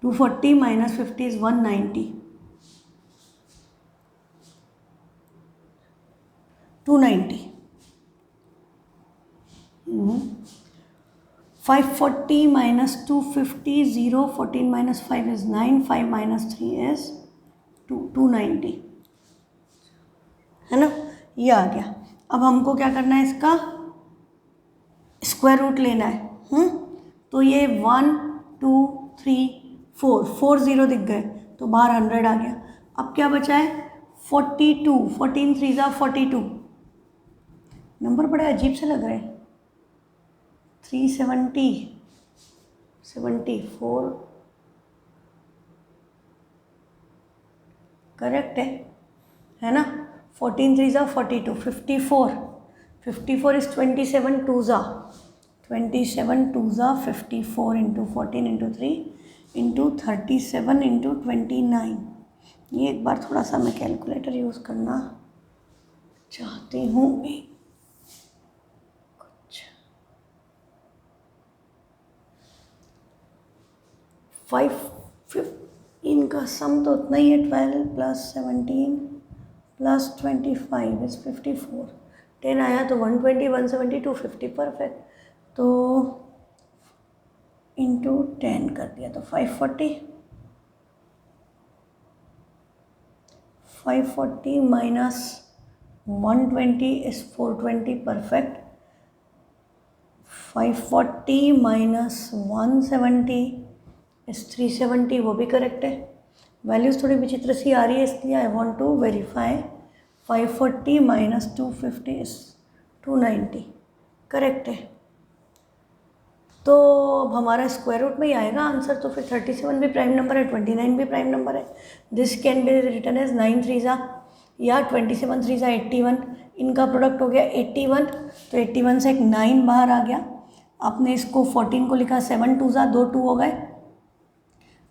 240 minus 50 is 190. 290. 540 minus 250, 0. 14 minus 5 is 9. 5 minus 3 is 2. 290 है ना, ये आ गया। अब हमको क्या करना है, इसका स्क्वायर रूट लेना है। तो ये 1 2 3 4 4 0 दिख गए तो बाहर 100 आ गया। अब क्या बचा है 42। 14 3 जा 42। नंबर बड़े अजीब से लग रहे हैं। 370 74 करेक्ट है ना। 14 3 जा 42। 54 54 इज 27 2 जा 27 2 जा 54 इंटू 14 इंटू 3 इंटू 37 इंटू 29। ये एक बार थोड़ा सा मैं कैलकुलेटर यूज़ करना चाहती हूँ। कुछ 5 इनका सम तो उतना ही है। 12 प्लस 17 प्लस 25 इज 54। 10 आया तो 120 170 250 परफेक्ट। तो इंटू 10 कर दिया तो 540। 540 minus 120 is 420 perfect. 540 minus 170 is 370, वो भी करेक्ट है। वैल्यूज़ थोड़ी विचित्र सी आ रही है इसलिए I want to verify. 540 minus 250 is 290 correct है। तो अब हमारा स्क्वायर रूट में ही आएगा आंसर। तो फिर 37 भी प्राइम नंबर है, 29 भी प्राइम नंबर है। This can be written as 9 3 जा या 27 3 जा 81। इनका प्रोडक्ट हो गया 81। तो 81 से एक 9 बाहर आ गया। आपने इसको 14 को लिखा 7 2 जा 2 2 हो गए।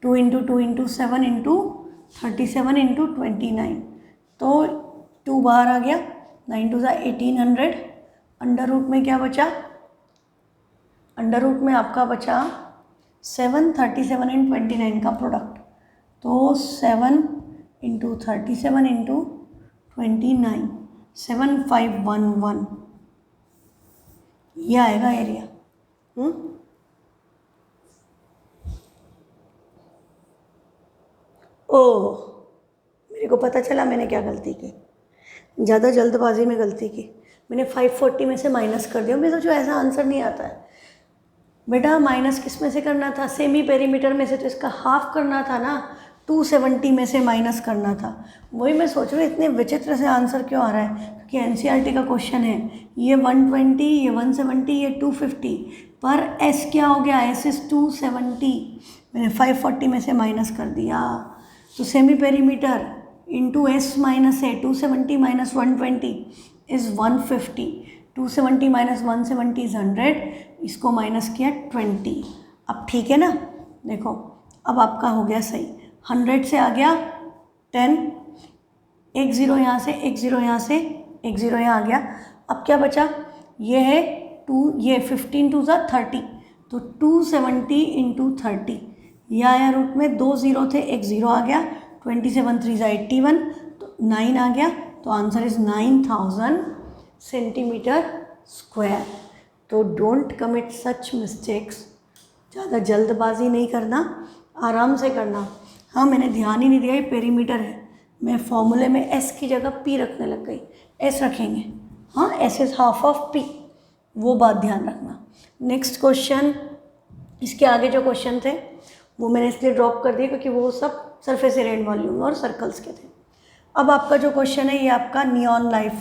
2 इंटू 2 इंटू 7 इंटू 37 इंटू 29। तो 2 बाहर आ गया। 9 2 जा 1800। अंडर रूट में क्या बचा, अंडर रूट में आपका बचा 7 37 एंड 29 का प्रोडक्ट। तो 7 इंटू 37 इंटू 29 7511 ये आएगा एरिया। ओह, मेरे को पता चला मैंने क्या गलती की। ज़्यादा जल्दबाजी में गलती की। मैंने 540 में से माइनस कर दिया। मैं सोचो ऐसा आंसर नहीं आता है बेटा। माइनस किस में से करना था, सेमी पेरीमीटर में से, तो इसका हाफ करना था ना। 270 में से माइनस करना था। वही मैं सोच रही हूँ इतने विचित्र से आंसर क्यों आ रहा है, क्योंकि एनसीईआरटी का क्वेश्चन है। ये 120, ये 170, ये 250, पर एस क्या हो गया, एस इज 270। मैंने 540 में से माइनस कर दिया। तो semi perimeter into S minus है 270 माइनस 120 इज़ 150। 270 minus 170 is 100। इसको माइनस किया 20। अब ठीक है ना। देखो अब आपका हो गया सही। 100 से आ गया 10, एक ज़ीरो यहाँ से, एक ज़ीरो यहाँ से, एक ज़ीरो यहाँ आ गया। अब क्या बचा, ये है 2, ये 15 2 जा 30। तो 270 इंटू 30 ये आया रूट में। 2 ज़ीरो थे, एक ज़ीरो आ गया। 27 3 जा 81, तो 9 आ गया। तो आंसर इज़ 9000 सेंटीमीटर स्क्वायर। तो डोंट कमिट सच मिस्टेक्स। ज़्यादा जल्दबाजी नहीं करना, आराम से करना। हाँ, मैंने ध्यान ही नहीं दिया ये पेरीमीटर है। मैं फॉर्मूले में एस की जगह पी रखने लग गई। एस रखेंगे, हाँ, S is half of P, वो बात ध्यान रखना। नेक्स्ट क्वेश्चन, इसके आगे जो क्वेश्चन थे वो मैंने इसलिए ड्रॉप कर दिए क्योंकि वो सब सरफेस एरिया एंड वॉल्यूम और सर्कल्स के थे। अब आपका जो क्वेश्चन है ये आपका नियॉन लाइफ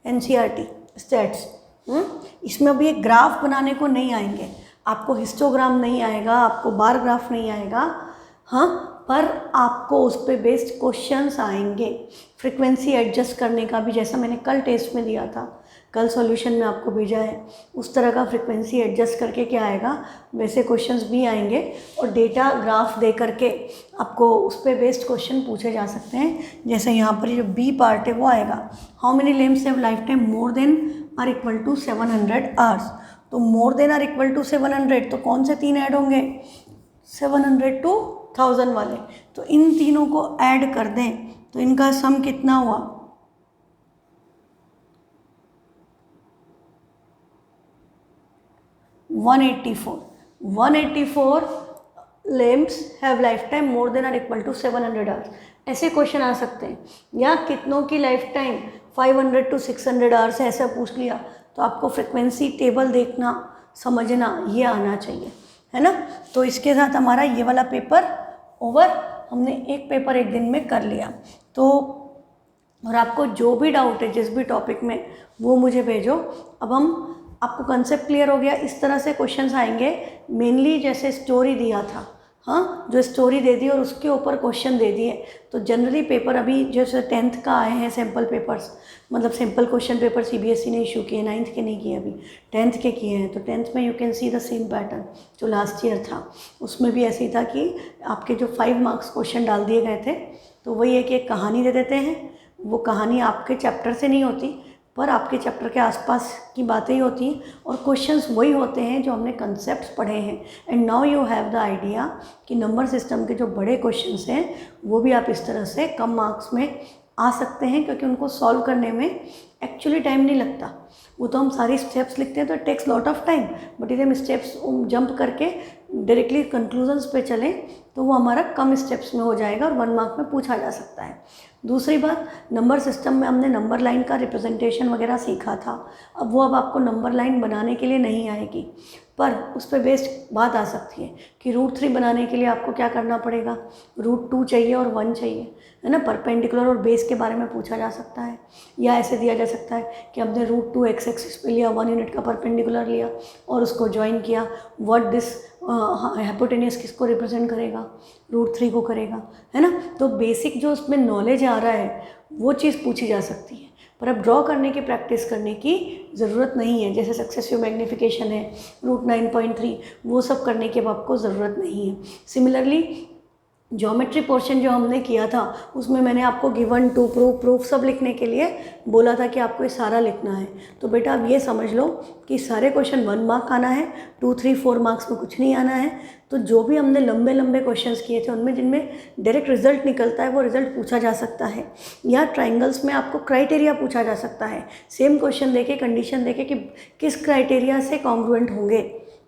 एनसीईआरटी स्टैट्स। इसमें अभी एक ग्राफ बनाने को नहीं आएंगे, आपको हिस्टोग्राम नहीं आएगा, आपको बार ग्राफ नहीं आएगा, हाँ, पर आपको उस पर बेस्ड क्वेश्चंस आएंगे। फ्रीक्वेंसी एडजस्ट करने का भी, जैसा मैंने कल टेस्ट में दिया था, कल सॉल्यूशन में आपको भेजा है, उस तरह का फ्रीक्वेंसी एडजस्ट करके क्या आएगा वैसे क्वेश्चंस भी आएंगे। और डेटा ग्राफ दे करके आपको उस पर बेस्ड क्वेश्चन पूछे जा सकते हैं। जैसे यहाँ पर जो बी पार्ट है वो आएगा, how many lamps have life time more than or equal to 700 hours. तो more than or equal to 700, तो कौन से 3 ऐड होंगे, 700 to 1000 वाले, तो इन तीनों को ऐड कर दें तो इनका सम कितना हुआ, 184 lamps have life time more than or equal to 700 hours. ऐसे क्वेश्चन आ सकते हैं, या कितनों की लाइफ टाइम 500 to 600 आवर्स है, ऐसा पूछ लिया, तो आपको फ्रिक्वेंसी टेबल देखना, समझना, ये आना चाहिए, है ना। तो इसके साथ हमारा ये वाला पेपर ओवर, हमने एक पेपर एक दिन में कर लिया। तो और आपको जो भी डाउट है जिस भी टॉपिक में, वो मुझे भेजो। अब हम, आपको कंसेप्ट क्लियर हो गया, इस तरह से क्वेश्चंस आएंगे मेनली, जैसे स्टोरी दिया था, हाँ, जो स्टोरी दे दी और उसके ऊपर क्वेश्चन दे दिए। तो जनरली पेपर अभी जैसे 10th का आए हैं सैम्पल पेपर्स, मतलब सैम्पल क्वेश्चन पेपर CBSE ने इशू किए, 9th के नहीं किए अभी, 10th के किए हैं। तो 10th में you can see the same pattern जो लास्ट ईयर था, उसमें भी ऐसे ही था कि आपके जो 5 मार्क्स क्वेश्चन डाल दिए गए थे, तो वही है कि एक कहानी दे देते हैं, वो कहानी आपके चैप्टर से नहीं होती, पर आपके चैप्टर के आसपास की बातें ही होती हैं, और क्वेश्चंस वही होते हैं जो हमने कंसेप्ट्स पढ़े हैं। And now you have the idea कि नंबर सिस्टम के जो बड़े क्वेश्चंस हैं वो भी आप इस तरह से कम मार्क्स में आ सकते हैं, क्योंकि उनको सॉल्व करने में एक्चुअली टाइम नहीं लगता। वो तो हम सारी स्टेप्स लिखते हैं तो it takes lot of time, but यदि हम स्टेप्स जंप करके डायरेक्टली कंक्लूजन्स पे चलें तो वो हमारा कम स्टेप्स में हो जाएगा और 1 मार्क में पूछा जा सकता है। दूसरी बात, नंबर सिस्टम में हमने नंबर लाइन का रिप्रेजेंटेशन वगैरह सीखा था, अब आपको नंबर लाइन बनाने के लिए नहीं आएगी, पर उस पर बेस्ड बात आ सकती है कि √3 बनाने के लिए आपको क्या करना पड़ेगा, √2 चाहिए और 1 चाहिए, है ना। परपेंडिकुलर और बेस के बारे में पूछा जा सकता है, या ऐसे दिया जा सकता है कि हमने √2 x एक्सिस पे लिया, 1 यूनिट का परपेंडिकुलर लिया और उसको ज्वाइन किया, व्हाट दिस हाइपोटेन्यूस किसको रिप्रेजेंट करेगा, √3 को करेगा, है ना। तो बेसिक जो उसमें नॉलेज आ रहा है वो चीज़ पूछी जा सकती है, पर अब ड्रॉ करने की प्रैक्टिस करने की ज़रूरत नहीं है। जैसे सक्सेसिव मैग्नीफिकेशन है, √9.3, वो सब करने की अब आपको ज़रूरत नहीं है। सिमिलरली ज्योमेट्री पोर्शन जो हमने किया था उसमें मैंने आपको गिवन टू प्रूफ सब लिखने के लिए बोला था कि आपको ये सारा लिखना है। तो बेटा अब ये समझ लो कि सारे क्वेश्चन 1 मार्क आना है, 2, 3, 4 मार्क्स में कुछ नहीं आना है। तो जो भी हमने लंबे लंबे क्वेश्चंस किए थे उनमें जिनमें डायरेक्ट रिजल्ट निकलता है वो रिजल्ट पूछा जा सकता है, या ट्राइंगल्स में आपको क्राइटेरिया पूछा जा सकता है, सेम क्वेश्चन देके कंडीशन देके कि किस क्राइटेरिया से कॉन्ग्रुएंट होंगे,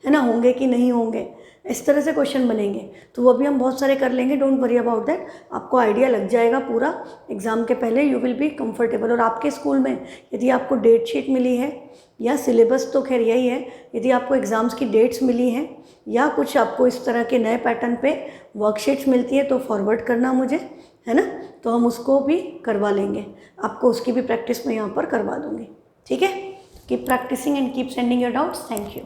है ना, होंगे कि नहीं होंगे, इस तरह से क्वेश्चन बनेंगे। तो वो भी हम बहुत सारे कर लेंगे, डोंट वरी अबाउट दैट। आपको आइडिया लग जाएगा पूरा एग्ज़ाम के पहले, यू विल बी कंफर्टेबल। और आपके स्कूल में यदि आपको डेट शीट मिली है, या सिलेबस तो खैर यही है, यदि आपको एग्ज़ाम्स की डेट्स मिली हैं या कुछ आपको इस तरह के नए पैटर्न पे वर्कशीट्स मिलती है तो फॉरवर्ड करना मुझे, है ना, तो हम उसको भी करवा लेंगे, आपको उसकी भी प्रैक्टिस मैं यहाँ पर करवा दूँगी। ठीक है, keep practising and keep sending your doubts. Thank you.